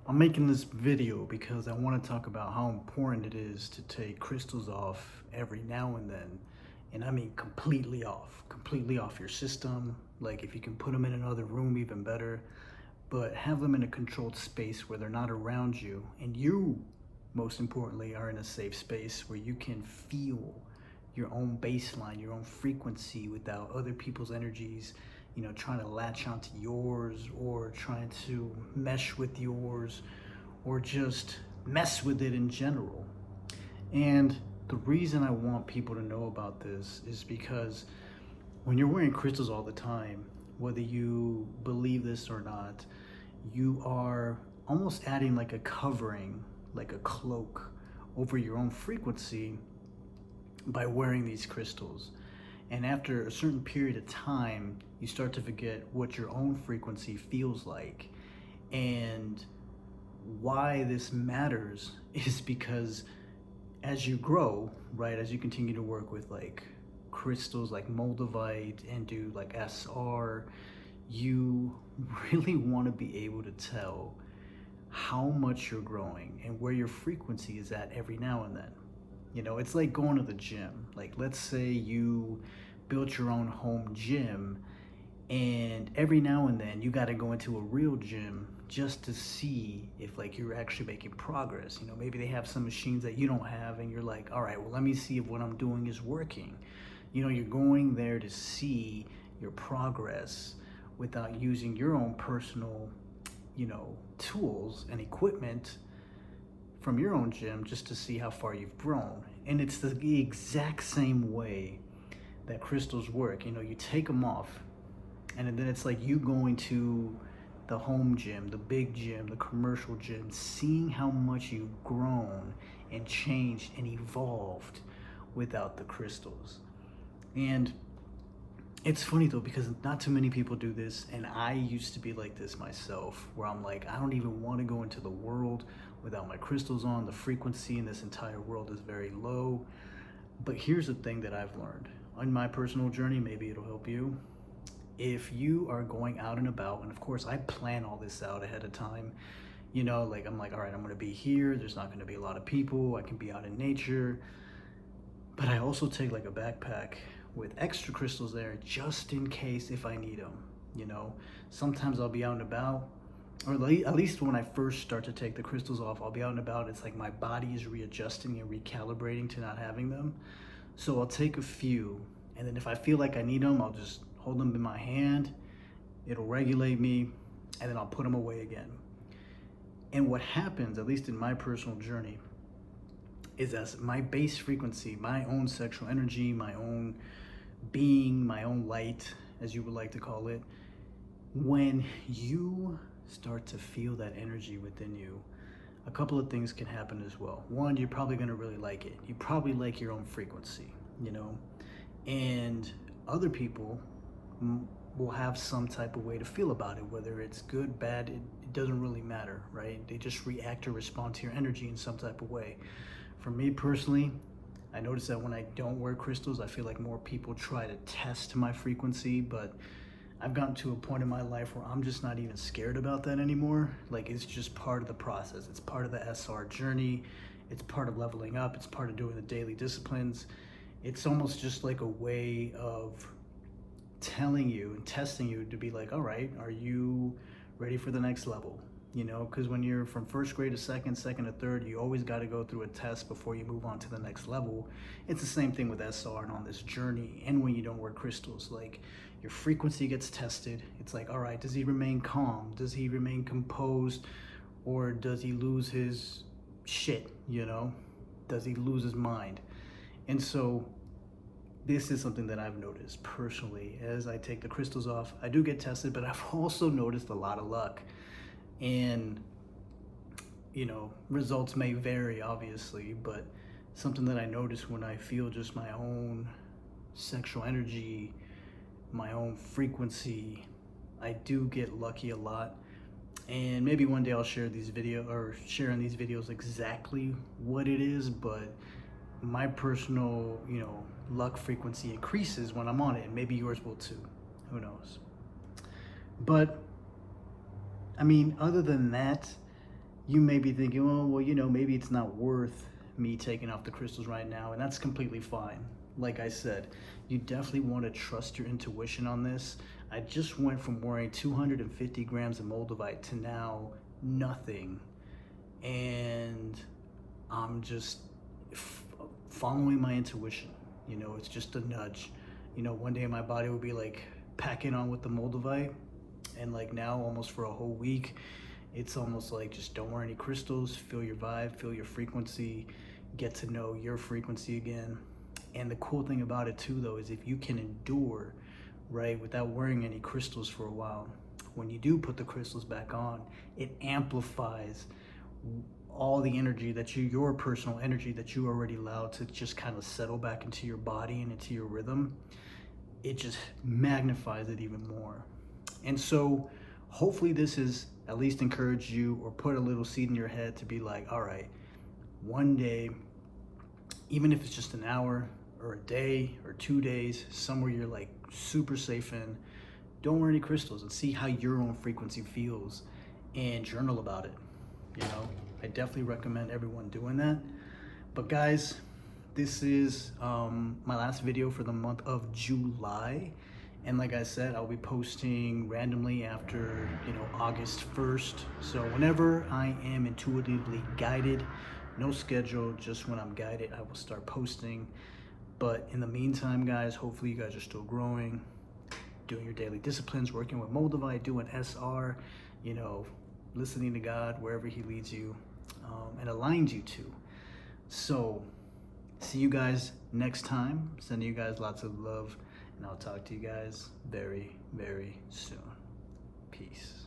I'm making this video because I want to talk about how important it is to take crystals off every now and then. And I mean completely off your system. Like if you can put them in another room, even better. But have them in a controlled space where they're not around you. And you, most importantly, are in a safe space where you can feel your own baseline, your own frequency without other people's energies, trying to latch onto yours or trying to mesh with yours or just mess with it in general. And the reason I want people to know about this is because when you're wearing crystals all the time, whether you believe this or not, you are almost adding like a covering, like a cloak over your own frequency by wearing these crystals. And after a certain period of time, you start to forget what your own frequency feels like. And why this matters is because as you grow, right, as you continue to work with like crystals like moldavite and do like SR, you really want to be able to tell how much you're growing and where your frequency is at every now and then. It's like going to the gym. Like, let's say you built your own home gym, and every now and then you got to go into a real gym just to see if like you're actually making progress. Maybe they have some machines that you don't have, and you're like, all right, well, let me see if what I'm doing is working. You're going there to see your progress without using your own personal, tools and equipment from your own gym just to see how far you've grown. And it's the exact same way that crystals work. You take them off, and then it's like you going to the home gym, the big gym, the commercial gym, seeing how much you've grown and changed and evolved without the crystals. And it's funny though, because not too many people do this, and I used to be like this myself, where I'm like, I don't even want to go into the world without my crystals on. The frequency in this entire world is very low. But here's the thing that I've learned on my personal journey, maybe it'll help you. If you are going out and about, and of course I plan all this out ahead of time, like I'm like, all right, I'm gonna be here, there's not gonna be a lot of people, I can be out in nature. But I also take like a backpack with extra crystals there just in case if I need them. Sometimes I'll be out and about, or at least when I first start to take the crystals off, I'll be out and about. It's like my body is readjusting and recalibrating to not having them. So I'll take a few, and then if I feel like I need them, I'll just hold them in my hand. It'll regulate me, and then I'll put them away again. And what happens, at least in my personal journey, is as my base frequency, my own sexual energy, my own being, my own light, as you would like to call it, when you start to feel that energy within you, a couple of things can happen as well. One, you're probably going to really like it. You probably like your own frequency, and other people will have some type of way to feel about it, whether it's good, bad, it doesn't really matter, right? They just react or respond to your energy in some type of way. For me personally, I notice that when I don't wear crystals, I feel like more people try to test my frequency, but I've gotten to a point in my life where I'm just not even scared about that anymore. Like, it's just part of the process. It's part of the SR journey. It's part of leveling up. It's part of doing the daily disciplines. It's almost just like a way of telling you and testing you to be like, all right, are you ready for the next level? Because when you're from first grade to second to third, you always got to go through a test before you move on to the next level. It's the same thing with SR and on this journey. And when you don't wear crystals, like your frequency gets tested. It's like, all right, does he remain calm? Does he remain composed? Or does he lose his shit? Does he lose his mind? And so this is something that I've noticed personally as I take the crystals off. I do get tested, but I've also noticed a lot of luck. And results may vary obviously, but something that I notice when I feel just my own sexual energy, my own frequency, I do get lucky a lot. And maybe one day I'll share in these videos exactly what it is, but my personal luck frequency increases when I'm on it, and maybe yours will too, who knows. But I mean, other than that, you may be thinking, oh, well, you know, maybe it's not worth me taking off the crystals right now, and that's completely fine. Like I said, you definitely want to trust your intuition on this. I just went from wearing 250 grams of moldavite to now nothing, and I'm just following my intuition. You know, it's just a nudge. You know, one day my body will be like packing on with the moldavite, and like now almost for a whole week, it's almost like just don't wear any crystals, feel your vibe, feel your frequency, get to know your frequency again. And the cool thing about it too though is if you can endure, right, without wearing any crystals for a while, when you do put the crystals back on, it amplifies all the energy that your personal energy that you already allowed to just kind of settle back into your body and into your rhythm. It just magnifies it even more. And so hopefully this has at least encouraged you or put a little seed in your head to be like, all right, one day, even if it's just an hour or a day or 2 days, somewhere you're like super safe in, don't wear any crystals and see how your own frequency feels and journal about it. You know, I definitely recommend everyone doing that. But guys, this is my last video for the month of July. And like I said, I'll be posting randomly after, you know, August 1st. So whenever I am intuitively guided, no schedule, just when I'm guided, I will start posting. But in the meantime, guys, hopefully you guys are still growing, doing your daily disciplines, working with moldavite, doing SR, you know, listening to God wherever he leads you and aligns you to. So see you guys next time. Sending you guys lots of love. And I'll talk to you guys very, very soon. Peace.